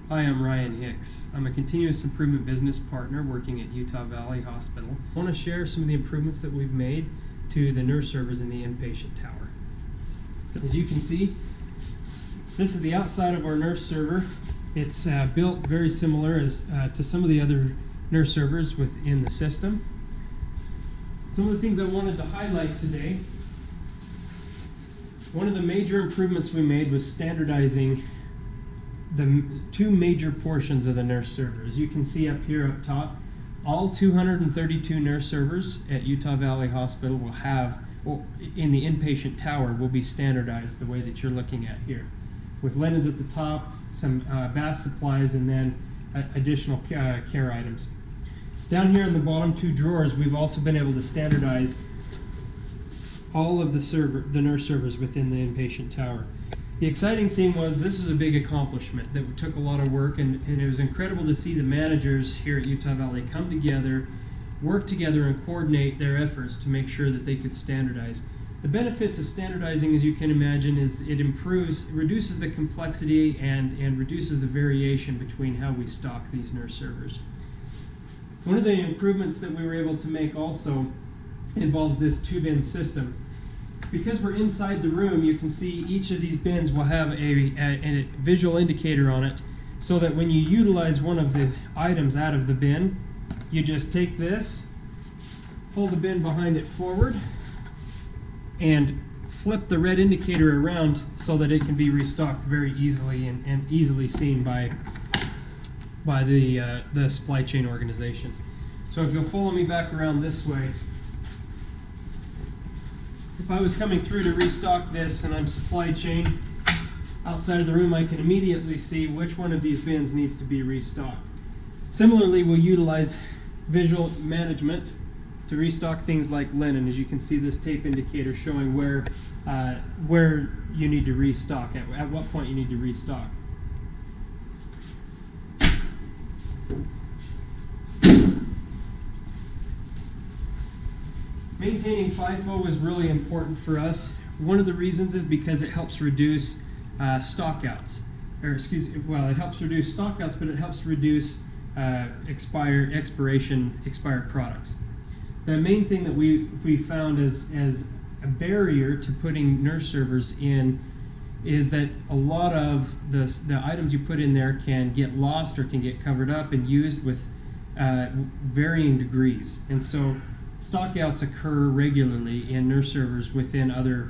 Hi, I'm Ryan Hicks. I'm a continuous improvement business partner working at Utah Valley Hospital. I want to share some of the improvements that we've made to the nurse servers in the inpatient tower. As you can see, this is the outside of our nurse server. It's built very similar to some of the other nurse servers within the system. Some of the things I wanted to highlight today, one of the major improvements we made was standardizing the two major portions of the nurse server. As you can see up here up top, all 232 nurse servers at Utah Valley Hospital will have, in the inpatient tower, will be standardized the way that you're looking at here, with linens at the top, some bath supplies, and then additional care items. Down here in the bottom two drawers, we've also been able to standardize all of the nurse servers within the inpatient tower. The exciting thing was this was a big accomplishment that took a lot of work, and it was incredible to see the managers here at Utah Valley come together, work together, and coordinate their efforts to make sure that they could standardize. The benefits of standardizing, as you can imagine, is it reduces the complexity and reduces the variation between how we stock these nurse servers. One of the improvements that we were able to make also involves this two-bin system. Because we're inside the room, you can see each of these bins will have a visual indicator on it, so that when you utilize one of the items out of the bin, you just take this, pull the bin behind it forward, and flip the red indicator around so that it can be restocked very easily and easily seen by the supply chain organization. So if you'll follow me back around this way, if I was coming through to restock this and I'm supply chain, outside of the room I can immediately see which one of these bins needs to be restocked. Similarly, we'll utilize visual management to restock things like linen. As you can see, this tape indicator showing where you need to restock, at what point you need to restock. Maintaining FIFO is really important for us. One of the reasons is because it helps reduce stockouts. It helps reduce stockouts, but it helps reduce expired products. The main thing that we found as a barrier to putting nurse servers in is that a lot of the items you put in there can get lost or can get covered up and used with varying degrees. And so stockouts occur regularly in nurse servers within other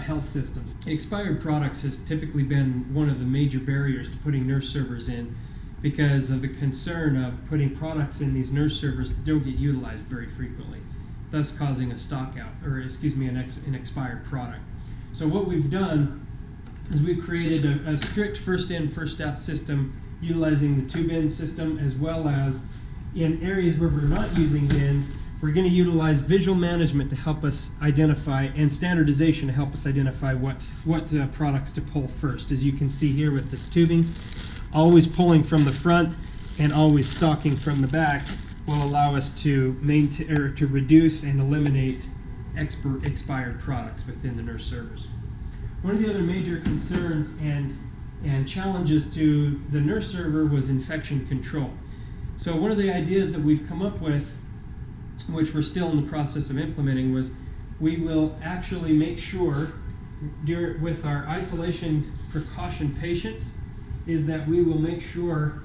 health systems. Expired products has typically been one of the major barriers to putting nurse servers in, because of the concern of putting products in these nurse servers that don't get utilized very frequently, thus causing a stockout, or an expired product. So what we've done is we've created a strict first in, first out system utilizing the two-bin system, as well as in areas where we're not using bins, we're going to utilize visual management to help us identify, and standardization to help us identify what products to pull first. As you can see here with this tubing, always pulling from the front and always stocking from the back will allow us to maintain or to reduce and eliminate expired products within the nurse servers. One of the other major concerns and challenges to the nurse server was infection control. So one of the ideas that we've come up with, which we're still in the process of implementing, was we will actually make sure with our isolation precaution patients is that we will make sure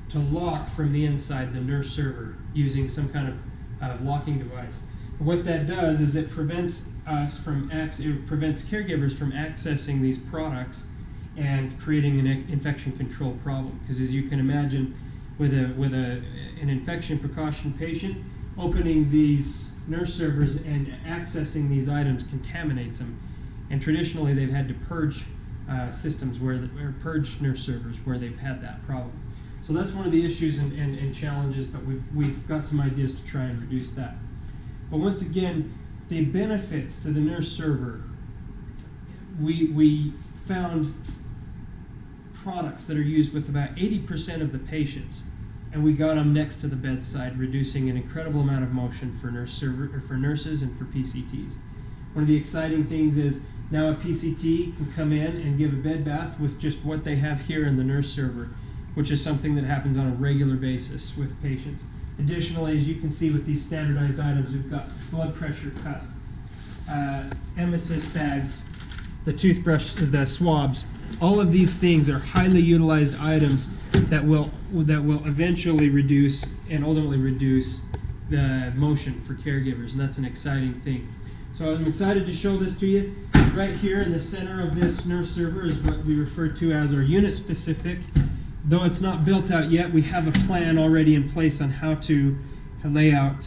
to lock from the inside the nurse server using some kind of locking device. What that does is it prevents caregivers from accessing these products and creating an infection control problem. Because as you can imagine, with an infection precaution patient, opening these nurse servers and accessing these items contaminates them. And traditionally, they've had to purge systems purge nurse servers where they've had that problem. So that's one of the issues and challenges, but we've got some ideas to try and reduce that. But once again, the benefits to the nurse server, we found products that are used with about 80% of the patients, and we got them next to the bedside, reducing an incredible amount of motion for nurses and for PCTs. One of the exciting things is Now a PCT can come in and give a bed bath with just what they have here in the nurse server, which is something that happens on a regular basis with patients. Additionally, as you can see with these standardized items, we've got blood pressure cuffs, emesis bags, the toothbrush, the swabs. All of these things are highly utilized items that will eventually reduce and ultimately reduce the motion for caregivers, and that's an exciting thing. So I'm excited to show this to you. Right here in the center of this nurse server is what we refer to as our unit specific. Though it's not built out yet, we have a plan already in place on how to lay out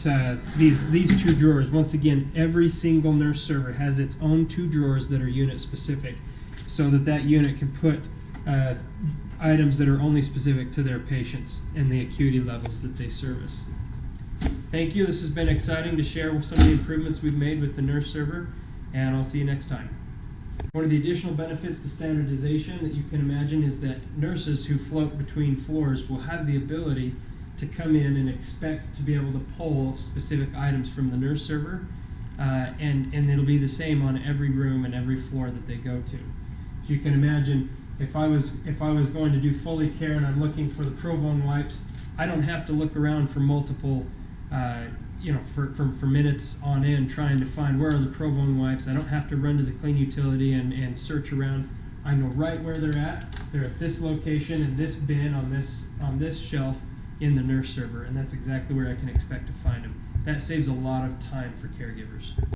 these two drawers. Once again, every single nurse server has its own two drawers that are unit specific, so that that unit can put items that are only specific to their patients and the acuity levels that they service. Thank you. This has been exciting to share some of the improvements we've made with the nurse server, and I'll see you next time. One of the additional benefits to standardization that you can imagine is that nurses who float between floors will have the ability to come in and expect to be able to pull specific items from the nurse server, and it'll be the same on every room and every floor that they go to. As you can imagine, if I was going to do Foley care and I'm looking for the Provone wipes, I don't have to look around for multiple for minutes on end trying to find where are the Provone wipes. I don't have to run to the clean utility and search around. I know right where they're at. They're at this location in this bin on this shelf in the nurse server, and that's exactly where I can expect to find them. That saves a lot of time for caregivers.